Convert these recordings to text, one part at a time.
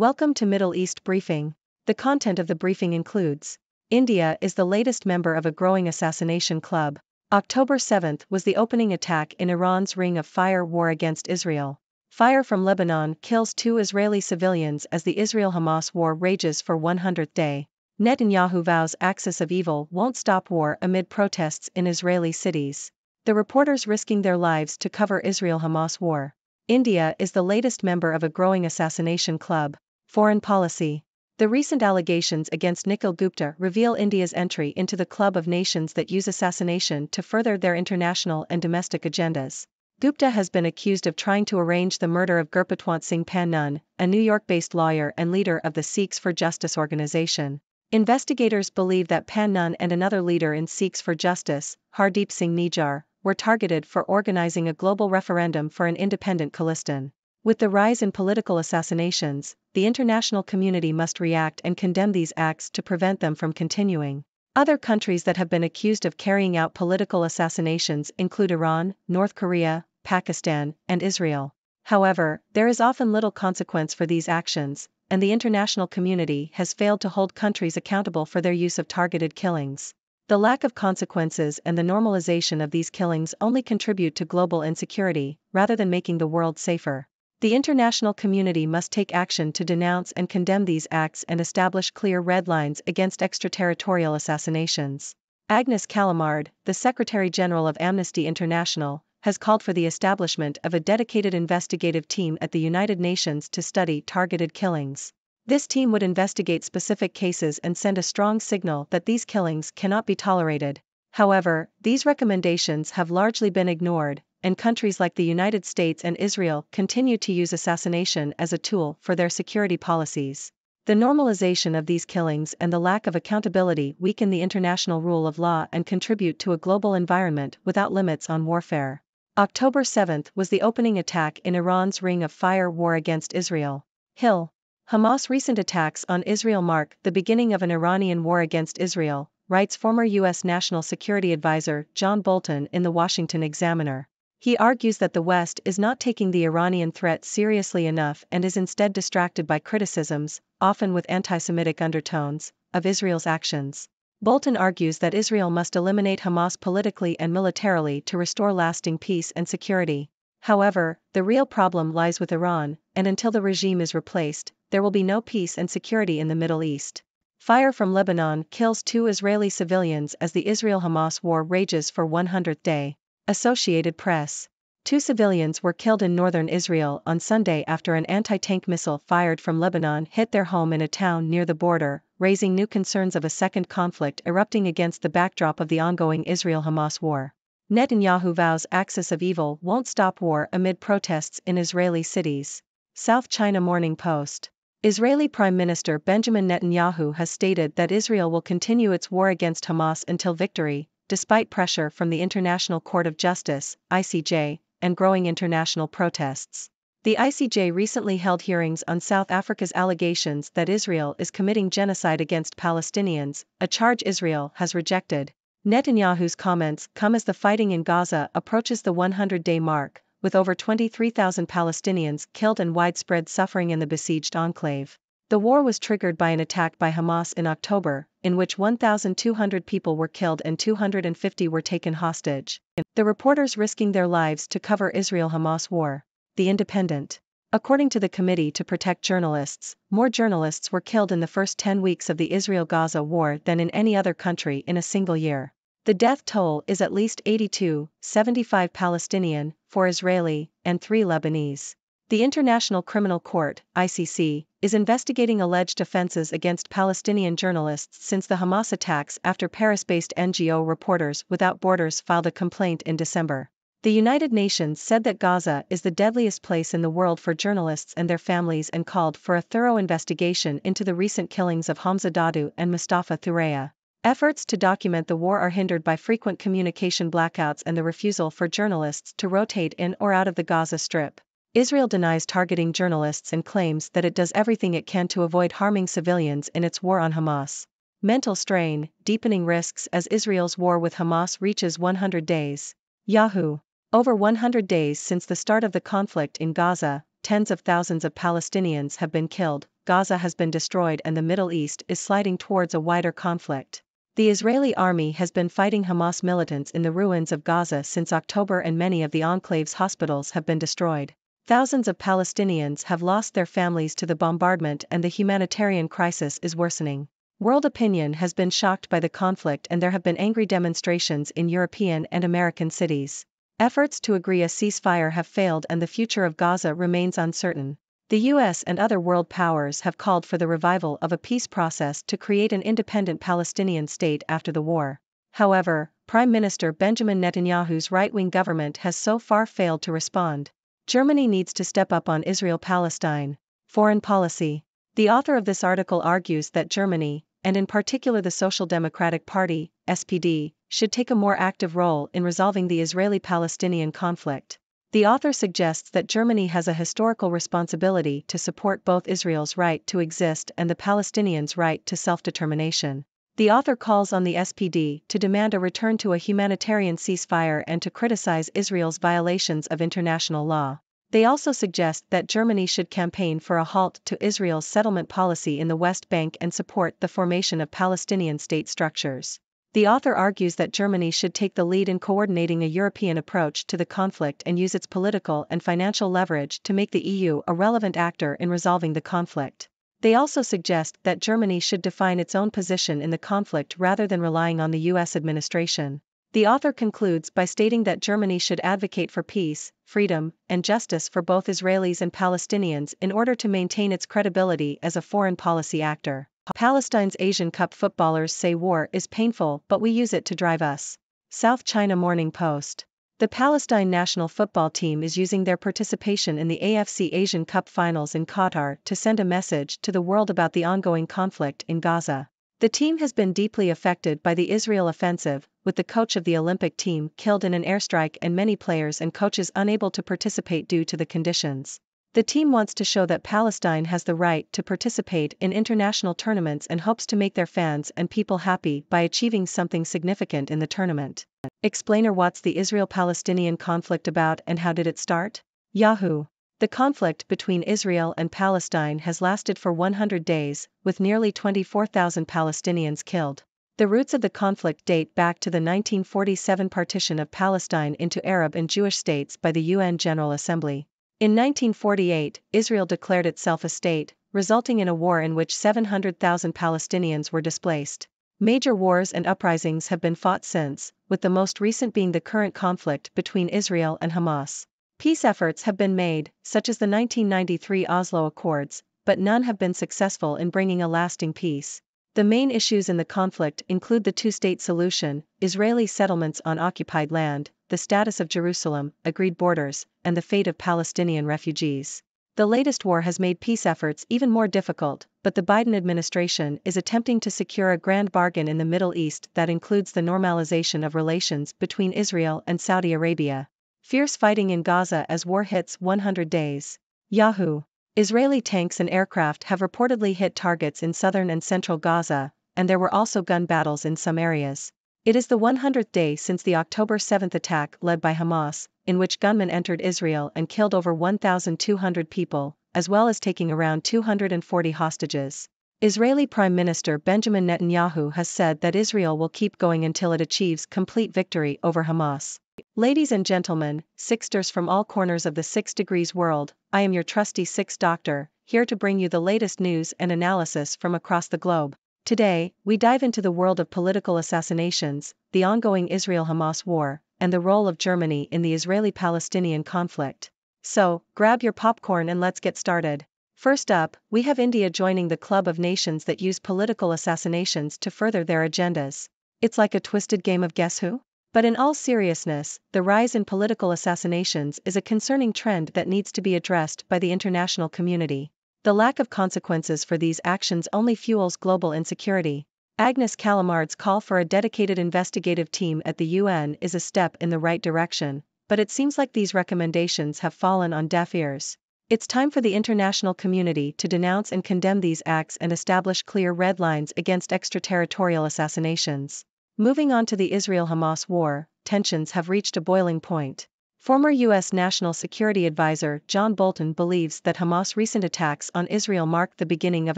Welcome to Middle East Briefing. The content of the briefing includes: India is the latest member of a growing assassination club. October 7 was the opening attack in Iran's Ring of Fire war against Israel. Fire from Lebanon kills 2 Israeli civilians as the Israel-Hamas war rages for 100th day. Netanyahu vows axis of evil won't stop war amid protests in Israeli cities. The reporters risking their lives to cover Israel-Hamas war. India is the latest member of a growing assassination club. Foreign policy. The recent allegations against Nikhil Gupta reveal India's entry into the club of nations that use assassination to further their international and domestic agendas. Gupta has been accused of trying to arrange the murder of Gurpatwant Singh Pannun, a New York-based lawyer and leader of the Sikhs for Justice organization. Investigators believe that Pannun and another leader in Sikhs for Justice, Hardeep Singh Nijjar, were targeted for organizing a global referendum for an independent Khalistan. With the rise in political assassinations, the international community must react and condemn these acts to prevent them from continuing. Other countries that have been accused of carrying out political assassinations include Iran, North Korea, Pakistan, and Israel. However, there is often little consequence for these actions, and the international community has failed to hold countries accountable for their use of targeted killings. The lack of consequences and the normalization of these killings only contribute to global insecurity, rather than making the world safer. The international community must take action to denounce and condemn these acts and establish clear red lines against extraterritorial assassinations. Agnes Callamard, the Secretary General of Amnesty International, has called for the establishment of a dedicated investigative team at the United Nations to study targeted killings. This team would investigate specific cases and send a strong signal that these killings cannot be tolerated. However, these recommendations have largely been ignored, and countries like the United States and Israel continue to use assassination as a tool for their security policies. The normalization of these killings and the lack of accountability weaken the international rule of law and contribute to a global environment without limits on warfare. October 7 was the opening attack in Iran's Ring of Fire war against Israel. Hill. Hamas' recent attacks on Israel mark the beginning of an Iranian war against Israel, writes former U.S. National Security Advisor John Bolton in the Washington Examiner. He argues that the West is not taking the Iranian threat seriously enough and is instead distracted by criticisms, often with anti-Semitic undertones, of Israel's actions. Bolton argues that Israel must eliminate Hamas politically and militarily to restore lasting peace and security. However, the real problem lies with Iran, and until the regime is replaced, there will be no peace and security in the Middle East. Fire from Lebanon kills 2 Israeli civilians as the Israel-Hamas war rages for 100th day. Associated Press. 2 civilians were killed in northern Israel on Sunday after an anti-tank missile fired from Lebanon hit their home in a town near the border, raising new concerns of a second conflict erupting against the backdrop of the ongoing Israel-Hamas war. Netanyahu vows axis of evil won't stop war amid protests in Israeli cities. South China Morning Post. Israeli Prime Minister Benjamin Netanyahu has stated that Israel will continue its war against Hamas until victory, despite pressure from the International Court of Justice, ICJ, and growing international protests. The ICJ recently held hearings on South Africa's allegations that Israel is committing genocide against Palestinians, a charge Israel has rejected. Netanyahu's comments come as the fighting in Gaza approaches the 100-day mark, with over 23,000 Palestinians killed and widespread suffering in the besieged enclave. The war was triggered by an attack by Hamas in October, in which 1,200 people were killed and 250 were taken hostage. The reporters risking their lives to cover Israel-Hamas war. The Independent. According to the Committee to Protect Journalists, more journalists were killed in the first 10 weeks of the Israel-Gaza war than in any other country in a single year. The death toll is at least 82, 75 Palestinian, 4 Israeli, and 3 Lebanese. The International Criminal Court, ICC, is investigating alleged offenses against Palestinian journalists since the Hamas attacks after Paris-based NGO Reporters Without Borders filed a complaint in December. The United Nations said that Gaza is the deadliest place in the world for journalists and their families and called for a thorough investigation into the recent killings of Hamza Dadou and Mustafa Thureya. Efforts to document the war are hindered by frequent communication blackouts and the refusal for journalists to rotate in or out of the Gaza Strip. Israel denies targeting journalists and claims that it does everything it can to avoid harming civilians in its war on Hamas. Mental strain, deepening risks as Israel's war with Hamas reaches 100 days. Yahoo! Over 100 days since the start of the conflict in Gaza, tens of thousands of Palestinians have been killed, Gaza has been destroyed, and the Middle East is sliding towards a wider conflict. The Israeli army has been fighting Hamas militants in the ruins of Gaza since October, and many of the enclave's hospitals have been destroyed. Thousands of Palestinians have lost their families to the bombardment, and the humanitarian crisis is worsening. World opinion has been shocked by the conflict, and there have been angry demonstrations in European and American cities. Efforts to agree a ceasefire have failed, and the future of Gaza remains uncertain. The US and other world powers have called for the revival of a peace process to create an independent Palestinian state after the war. However, Prime Minister Benjamin Netanyahu's right-wing government has so far failed to respond. Germany needs to step up on Israel-Palestine. Foreign policy. The author of this article argues that Germany, and in particular the Social Democratic Party, SPD, should take a more active role in resolving the Israeli-Palestinian conflict. The author suggests that Germany has a historical responsibility to support both Israel's right to exist and the Palestinians' right to self-determination. The author calls on the SPD to demand a return to a humanitarian ceasefire and to criticize Israel's violations of international law. They also suggest that Germany should campaign for a halt to Israel's settlement policy in the West Bank and support the formation of Palestinian state structures. The author argues that Germany should take the lead in coordinating a European approach to the conflict and use its political and financial leverage to make the EU a relevant actor in resolving the conflict. They also suggest that Germany should define its own position in the conflict rather than relying on the US administration. The author concludes by stating that Germany should advocate for peace, freedom, and justice for both Israelis and Palestinians in order to maintain its credibility as a foreign policy actor. Palestine's Asian Cup footballers say war is painful, but we use it to drive us. South China Morning Post. The Palestine national football team is using their participation in the AFC Asian Cup finals in Qatar to send a message to the world about the ongoing conflict in Gaza. The team has been deeply affected by the Israel offensive, with the coach of the Olympic team killed in an airstrike and many players and coaches unable to participate due to the conditions. The team wants to show that Palestine has the right to participate in international tournaments and hopes to make their fans and people happy by achieving something significant in the tournament. Explainer: what's the Israel-Palestinian conflict about and how did it start? Yahoo! The conflict between Israel and Palestine has lasted for 100 days, with nearly 24,000 Palestinians killed. The roots of the conflict date back to the 1947 partition of Palestine into Arab and Jewish states by the UN General Assembly. In 1948, Israel declared itself a state, resulting in a war in which 700,000 Palestinians were displaced. Major wars and uprisings have been fought since, with the most recent being the current conflict between Israel and Hamas. Peace efforts have been made, such as the 1993 Oslo Accords, but none have been successful in bringing a lasting peace. The main issues in the conflict include the two-state solution, Israeli settlements on occupied land, the status of Jerusalem, agreed borders, and the fate of Palestinian refugees. The latest war has made peace efforts even more difficult, but the Biden administration is attempting to secure a grand bargain in the Middle East that includes the normalization of relations between Israel and Saudi Arabia. Fierce fighting in Gaza as war hits 100 days. Yahoo! Israeli tanks and aircraft have reportedly hit targets in southern and central Gaza, and there were also gun battles in some areas. It is the 100th day since the October 7 attack led by Hamas, in which gunmen entered Israel and killed over 1,200 people, as well as taking around 240 hostages. Israeli Prime Minister Benjamin Netanyahu has said that Israel will keep going until it achieves complete victory over Hamas. Ladies and gentlemen, Sixters from all corners of the 6 degrees world, I am your trusty Six Doctor, here to bring you the latest news and analysis from across the globe. Today, we dive into the world of political assassinations, the ongoing Israel-Hamas war, and the role of Germany in the Israeli-Palestinian conflict. So, grab your popcorn and let's get started. First up, we have India joining the club of nations that use political assassinations to further their agendas. It's like a twisted game of Guess Who? But in all seriousness, the rise in political assassinations is a concerning trend that needs to be addressed by the international community. The lack of consequences for these actions only fuels global insecurity. Agnes Callamard's call for a dedicated investigative team at the UN is a step in the right direction, but it seems like these recommendations have fallen on deaf ears. It's time for the international community to denounce and condemn these acts and establish clear red lines against extraterritorial assassinations. Moving on to the Israel-Hamas war, tensions have reached a boiling point. Former U.S. National Security Advisor John Bolton believes that Hamas' recent attacks on Israel mark the beginning of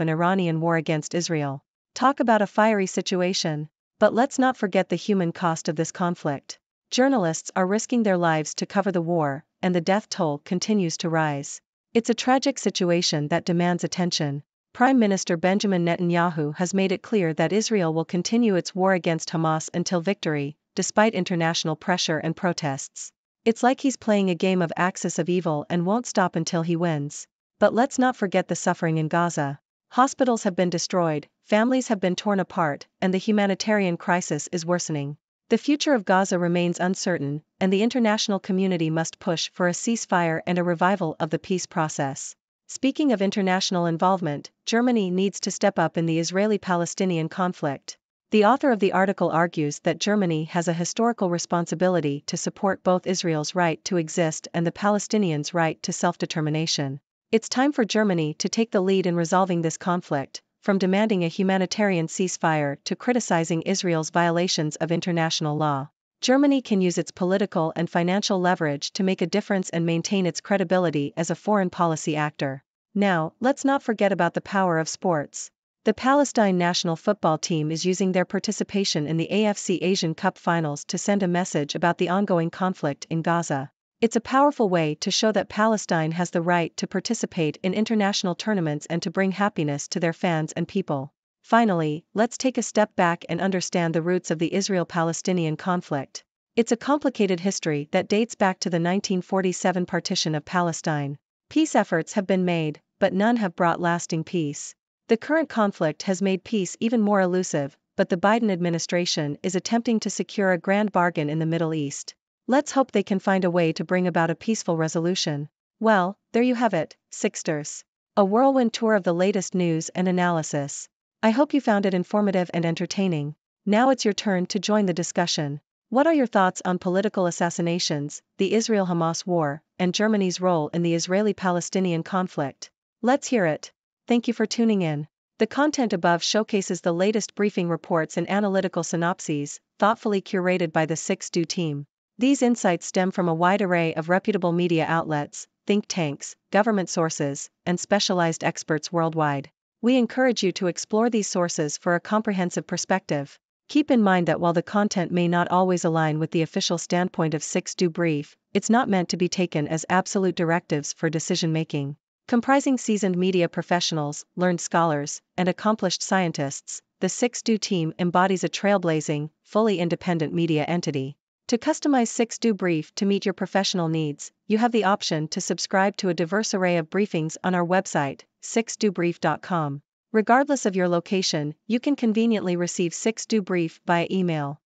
an Iranian war against Israel. Talk about a fiery situation. But let's not forget the human cost of this conflict. Journalists are risking their lives to cover the war, and the death toll continues to rise. It's a tragic situation that demands attention. Prime Minister Benjamin Netanyahu has made it clear that Israel will continue its war against Hamas until victory, despite international pressure and protests. It's like he's playing a game of axis of evil and won't stop until he wins. But let's not forget the suffering in Gaza. Hospitals have been destroyed, families have been torn apart, and the humanitarian crisis is worsening. The future of Gaza remains uncertain, and the international community must push for a ceasefire and a revival of the peace process. Speaking of international involvement, Germany needs to step up in the Israeli-Palestinian conflict. The author of the article argues that Germany has a historical responsibility to support both Israel's right to exist and the Palestinians' right to self-determination. It's time for Germany to take the lead in resolving this conflict, from demanding a humanitarian ceasefire to criticizing Israel's violations of international law. Germany can use its political and financial leverage to make a difference and maintain its credibility as a foreign policy actor. Now, let's not forget about the power of sports. The Palestine national football team is using their participation in the AFC Asian Cup finals to send a message about the ongoing conflict in Gaza. It's a powerful way to show that Palestine has the right to participate in international tournaments and to bring happiness to their fans and people. Finally, let's take a step back and understand the roots of the Israel-Palestinian conflict. It's a complicated history that dates back to the 1947 partition of Palestine. Peace efforts have been made, but none have brought lasting peace. The current conflict has made peace even more elusive, but the Biden administration is attempting to secure a grand bargain in the Middle East. Let's hope they can find a way to bring about a peaceful resolution. Well, there you have it, Sixters. A whirlwind tour of the latest news and analysis. I hope you found it informative and entertaining. Now it's your turn to join the discussion. What are your thoughts on political assassinations, the Israel-Hamas war, and Germany's role in the Israeli-Palestinian conflict? Let's hear it. Thank you for tuning in. The content above showcases the latest briefing reports and analytical synopses, thoughtfully curated by the 6Do team. These insights stem from a wide array of reputable media outlets, think tanks, government sources, and specialized experts worldwide. We encourage you to explore these sources for a comprehensive perspective. Keep in mind that while the content may not always align with the official standpoint of 6Do Brief, it's not meant to be taken as absolute directives for decision-making. Comprising seasoned media professionals, learned scholars, and accomplished scientists, the 6Do team embodies a trailblazing, fully independent media entity. To customize 6Do Brief to meet your professional needs, you have the option to subscribe to a diverse array of briefings on our website, 6dobrief.com. Regardless of your location, you can conveniently receive 6Do Brief via email.